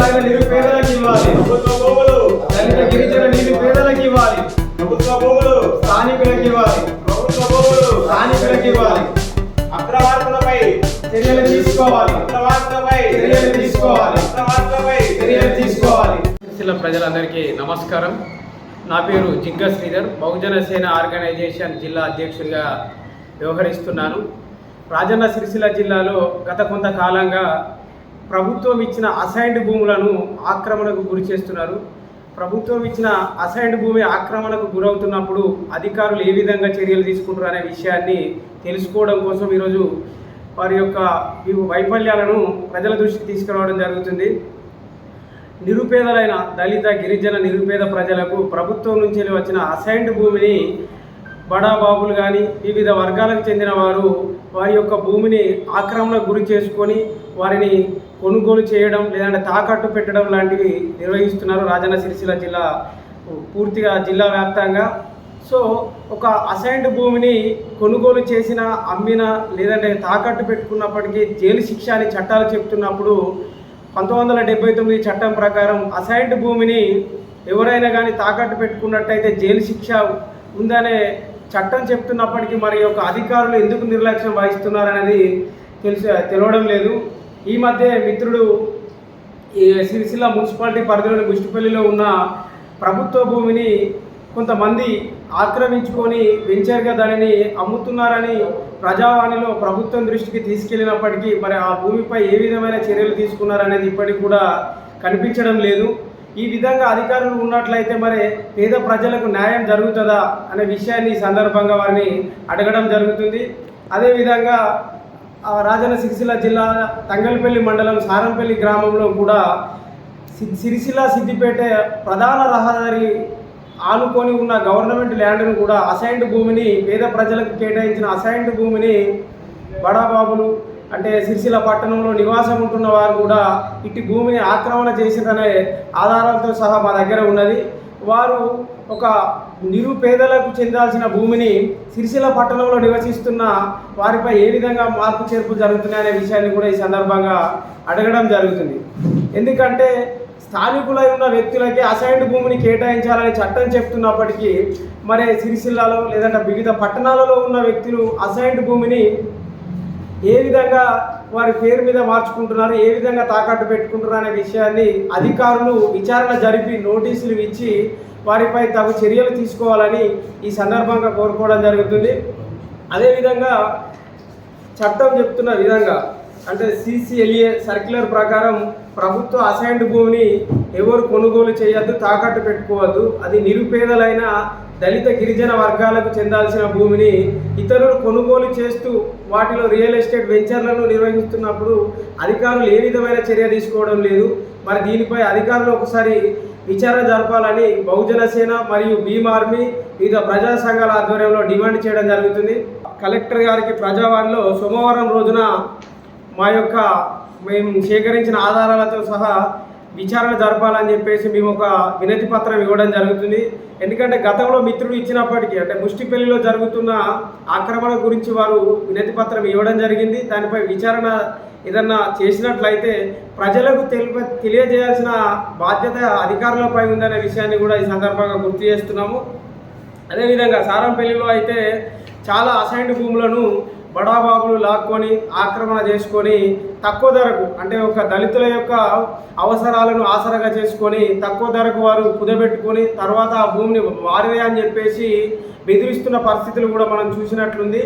బారిన నిరుపేదలకు ఇవ్వాలి. ప్రభుత్వ భూములు దళిత గిరిజన నిరుపేదలకు ఇవ్వాలి. ప్రభుత్వ భూములు స్థానికులకు ఇవ్వాలి. ప్రభుత్వ భూములు స్థానికులకు ఇవ్వాలి. అక్రమార్కులపై చర్యలు తీసుకోవాలి. అక్రమార్కులపై చర్యలు తీసుకోవాలి. అక్రమార్కులపై చర్యలు తీసుకోవాలి. సిరిసిల్ల ప్రజలందరికీ నమస్కారం. నా పేరు జిగ్గ శ్రీధర్, బహుజన సేన ఆర్గనైజేషన్ జిల్లా అధ్యక్షుడిగా వ్యవహరిస్తున్నాను. రాజన్న సిరిసిల్ల జిల్లాలో గత కొంతకాలంగా ప్రభుత్వం ఇచ్చిన అసైన్డ్ భూములను ఆక్రమణకు గురి చేస్తున్నారు. ప్రభుత్వం ఇచ్చిన అసైన్డ్ భూమి ఆక్రమణకు గురవుతున్నప్పుడు అధికారులు ఏ విధంగా చర్యలు తీసుకుంటారు అనే విషయాన్ని తెలుసుకోవడం కోసం ఈరోజు వారి యొక్క వైఫల్యాలను ప్రజల దృష్టికి తీసుకురావడం జరుగుతుంది. నిరుపేదలైన దళిత గిరిజన నిరుపేద ప్రజలకు ప్రభుత్వం నుంచి వచ్చిన అసైన్డ్ భూమిని బడాబాబులు కానీ వివిధ వర్గాలకు చెందిన వారు వారి యొక్క భూమిని ఆక్రమణకు గురి చేసుకొని వారిని కొనుగోలు చేయడం లేదంటే తాకట్టు పెట్టడం లాంటివి నిర్వహిస్తున్నారు రాజన్న సిరిసిల్ల జిల్లా పూర్తిగా జిల్లా వ్యాప్తంగా. సో ఒక అసైన్డ్ భూమిని కొనుగోలు చేసిన అమ్మిన లేదంటే తాకట్టు పెట్టుకున్నప్పటికీ జైలు శిక్ష అని చట్టాలు చెప్తున్నప్పుడు 1979 చట్టం ప్రకారం అసైన్డ్ భూమిని ఎవరైనా కానీ తాకట్టు పెట్టుకున్నట్టయితే జైలు శిక్ష ఉందనే చట్టం చెప్తున్నప్పటికీ మరి యొక్క అధికారులు ఎందుకు నిర్లక్ష్యం వహిస్తున్నారనేది తెలియడం లేదు. ఈ మధ్య మిత్రుడు ఈ సిరిసిల్ల మున్సిపాలిటీ పరిధిలోని గుష్టిపల్లిలో ఉన్న ప్రభుత్వ భూమిని కొంతమంది ఆక్రమించుకొని వెంచర్గా దానిని అమ్ముతున్నారని ప్రజావాణిలో ప్రభుత్వం దృష్టికి తీసుకెళ్ళినప్పటికీ మరి ఆ భూమిపై ఏ విధమైన చర్యలు తీసుకున్నారనేది ఇప్పటికి కూడా కనిపించడం లేదు. ఈ విధంగా అధికారులు ఉన్నట్లయితే మరి పేద ప్రజలకు న్యాయం జరుగుతుందా అనే విషయాన్ని ఈ సందర్భంగా వారిని అడగడం జరుగుతుంది. అదేవిధంగా రాజన్న సిరిసిల్ల జిల్లా తంగలపల్లి మండలం సారంపల్లి గ్రామంలో కూడా సిరిసిల్ల సిద్దిపేట ప్రధాన రహదారి ఆనుకొని ఉన్న గవర్నమెంట్ ల్యాండ్ను కూడా అసైన్డ్ భూమిని పేద ప్రజలకు కేటాయించిన అసైన్డ్ భూమిని బడాబాబులు అంటే సిరిసిల్ల పట్టణంలో నివాసం ఉంటున్న వారు కూడా ఇటు భూమిని ఆక్రమణ చేసిరనే ఆధారాలతో సహా మా దగ్గర ఉన్నది. వారు ఒక నిరుపేదలకు చెందాల్సిన భూమిని సిరిసిల్ల పట్టణంలో నివసిస్తున్న వారిపై ఏ విధంగా మార్పు చేర్పులు జరుగుతున్నాయనే విషయాన్ని కూడా ఈ సందర్భంగా అడగడం జరుగుతుంది. ఎందుకంటే స్థానికులై ఉన్న వ్యక్తులకే అసైన్డ్ భూమిని కేటాయించాలని చట్టం చెప్తున్నప్పటికీ మరి సిరిసిల్లలో లేదంటే వివిధ పట్టణాలలో ఉన్న వ్యక్తులు అసైన్డ్ భూమిని ఏ విధంగా వారి పేరు మీద మార్చుకుంటున్నారు, ఏ విధంగా తాకట్టు పెట్టుకుంటున్నారు అనే విషయాన్ని అధికారులు విచారణ జరిపి నోటీసులు ఇచ్చి వారిపై తగు చర్యలు తీసుకోవాలని ఈ సందర్భంగా కోరుకోవడం జరుగుతుంది. అదేవిధంగా చట్టం చెప్తున్న విధంగా అంటే CCLA సర్క్యులర్ ప్రకారం ప్రభుత్వ అసైన్డ్ భూమిని ఎవరు కొనుగోలు చేయొద్దు, తాకట్టు పెట్టుకోవద్దు. అది నిరుపేదలైన దళిత గిరిజన వర్గాలకు చెందాల్సిన భూమిని ఇతరులు కొనుగోలు చేస్తూ వాటిలో రియల్ ఎస్టేట్ వెంచర్లను నిర్వహిస్తున్నప్పుడు అధికారులు ఏ విధమైన చర్య తీసుకోవడం లేదు. మరి దీనిపై అధికారులు ఒకసారి విచారణ జరపాలని బహుజన సేన మరియు భీమ్ ఆర్మీ వివిధ ప్రజా సంఘాల ఆధ్వర్యంలో డిమాండ్ చేయడం జరుగుతుంది. కలెక్టర్ గారికి ప్రజావాణిలో సోమవారం రోజున మేము సేకరించిన ఆధారాలతో సహా విచారణ జరపాలని చెప్పేసి మేము ఒక వినతి పత్రం ఇవ్వడం జరుగుతుంది. ఎందుకంటే గతంలో మిత్రుడు ఇచ్చినప్పటికీ అంటే ముష్టిపల్లిలో జరుగుతున్న ఆక్రమణ గురించి వారు వినతి పత్రం ఇవ్వడం జరిగింది. దానిపై విచారణ ఏదన్నా చేసినట్లయితే ప్రజలకు తెలియజేయాల్సిన బాధ్యత అధికారులపై ఉందనే విషయాన్ని కూడా ఈ సందర్భంగా గుర్తు చేస్తున్నాము. అదేవిధంగా సారంపల్లిలో అయితే చాలా అసైన్డ్ భూములను బడాబాబులు లాక్కొని ఆక్రమణ చేసుకొని తక్కువ ధరకు అంటే ఒక దళితుల యొక్క అవసరాలను ఆసరాగా చేసుకొని తక్కువ ధరకు వారు కుదబెట్టుకొని తర్వాత ఆ భూమిని వారిదే అని చెప్పేసి బెదిరిస్తున్న పరిస్థితులు కూడా మనం చూసినట్లుంది.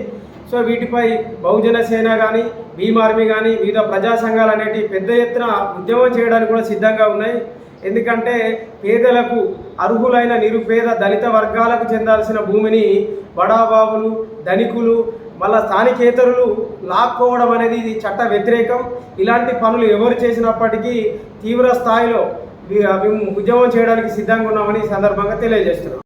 సో వీటిపై బహుజన సేన కానీ భీమ్ ఆర్మీ కానీ వివిధ ప్రజా సంఘాలు అనేవి పెద్ద ఎత్తున ఉద్యమం చేయడానికి కూడా సిద్ధంగా ఉన్నాయి. ఎందుకంటే పేదలకు అర్హులైన నిరుపేద దళిత వర్గాలకు చెందాల్సిన భూమిని బడాబాబులు ధనికులు మళ్ళా స్థానికేతరులు లాక్కోవడం అనేది ఇది చట్ట వ్యతిరేకం. ఇలాంటి పనులు ఎవరు చేసినప్పటికీ తీవ్ర స్థాయిలో ఉద్యమం చేయడానికి సిద్ధంగా ఉన్నామని ఈ సందర్భంగా తెలియజేస్తున్నాం.